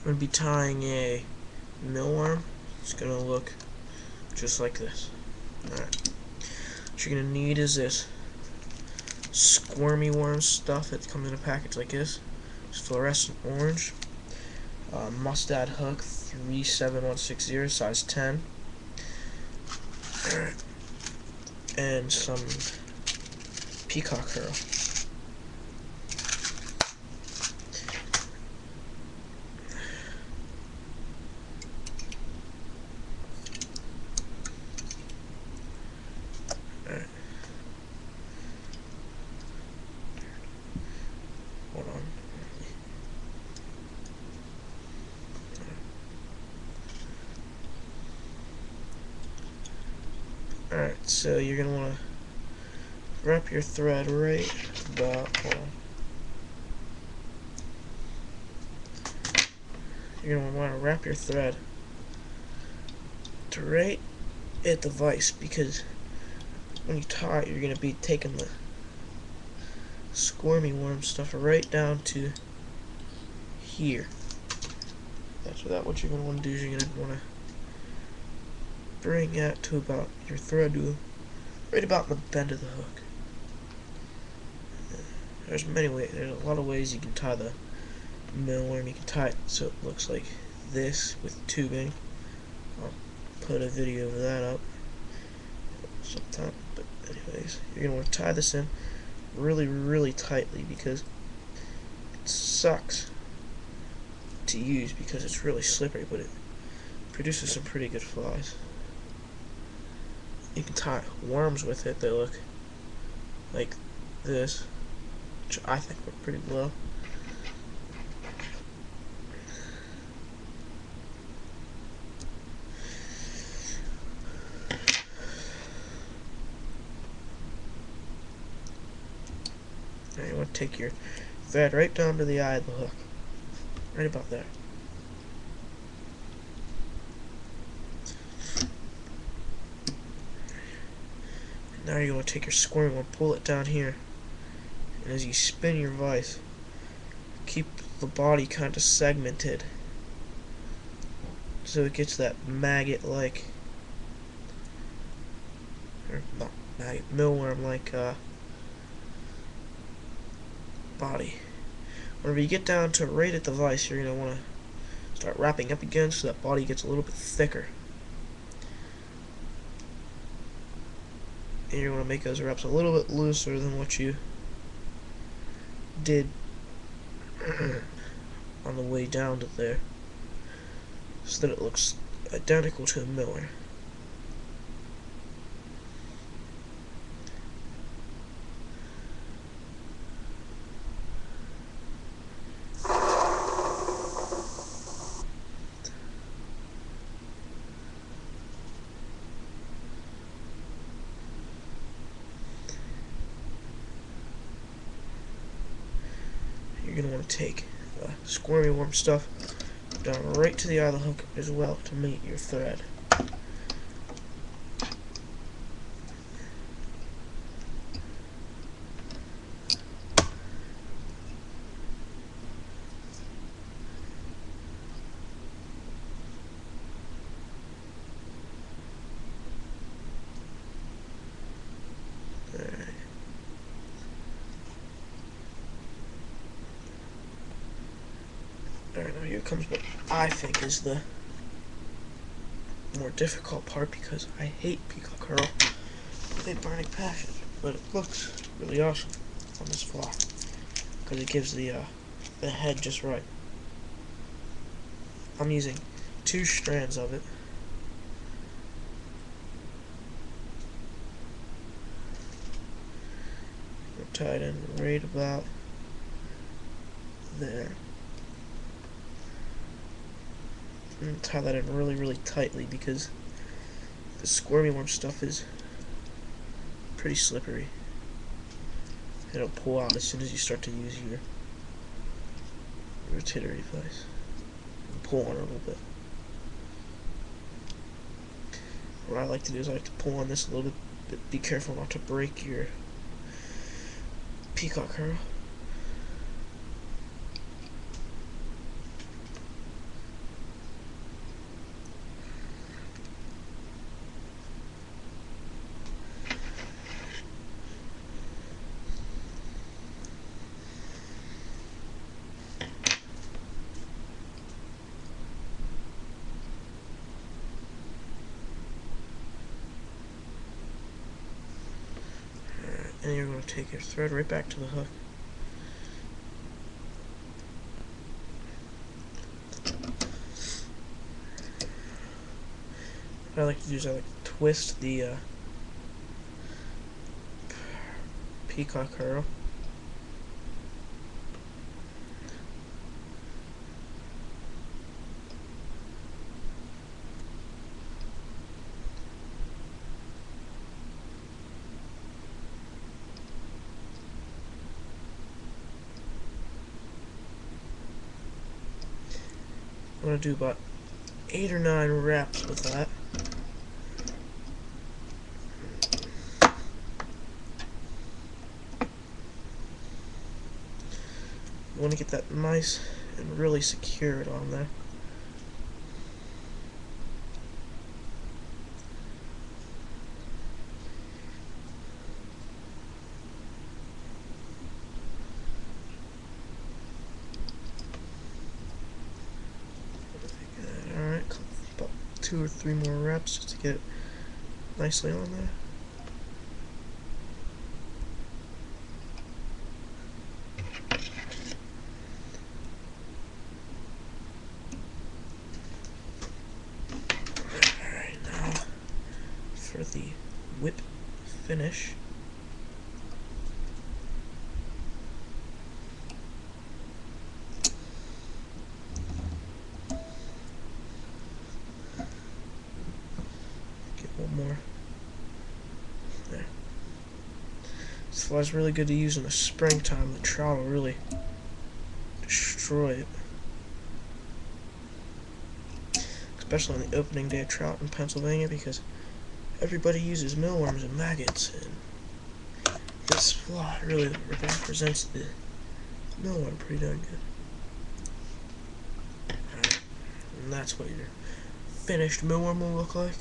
I'm going to be tying a mealworm. It's going to look just like this. Alright. What you're going to need is this squirmy worm stuff. It comes in a package like this. It's fluorescent orange. Mustad hook 37160, size 10. Alright. And some peacock herl. Alright. Hold on. Alright, so you're going to want to wrap your thread right about, hold on. You're going to want to wrap your thread to right at the vise, because when you tie it, you're going to be taking the squirmy worm stuff right down to here. After that, what you're going to want to do is you're going to want to bring that to about your thread to right about the bend of the hook. There's many ways. There's a lot of ways you can tie the mealworm. You can tie it so it looks like this with tubing. I'll put a video of that up sometime. But anyways, you're gonna want to tie this in really, really tightly, because it sucks to use because it's really slippery, but it produces some pretty good flies. You can tie worms with it. They look like this, which I think look pretty well. Now you want to take your thread right down to the eye of the hook, right about there. Now you want to take your squirmy one, pull it down here, and as you spin your vise, keep the body kind of segmented so it gets that maggot-like, or not maggot, mealworm-like body. Whenever you get down to right at the vise, you're going to want to start wrapping up again so that body gets a little bit thicker. And you're going to make those wraps a little bit looser than what you did on the way down to there, so that it looks identical to a mealworm. You're going to want to take squirmy worm stuff down right to the eye of the hook as well to meet your thread. Alright, now here comes what I think is the more difficult part, because I hate peacock herl with a burning passion, but it looks really awesome on this fly because it gives the head just right. I'm using 2 strands of it. We're tied in right about there. And tie that in really, really tightly, because the squirmy worm stuff is pretty slippery. It'll pull out as soon as you start to use your rotatory vise. And pull on it a little bit. What I like to do is I like to pull on this a little bit, but be careful not to break your peacock herl. and you're going to take your thread right back to the hook. What I like to do is I like to twist the peacock herl. I'm going to do about 8 or 9 reps with that. You want to get that nice and really secure it on there. Alright, about 2 or 3 more reps just to get it nicely on there. Alright, now for the whip finish. Get one more. There. This fly's really good to use in the springtime. The trout will really destroy it. Especially on the opening day of trout in Pennsylvania, because everybody uses mealworms and maggots, and this fly really represents the mealworm pretty darn good. Alright, and that's what your finished mealworm will look like.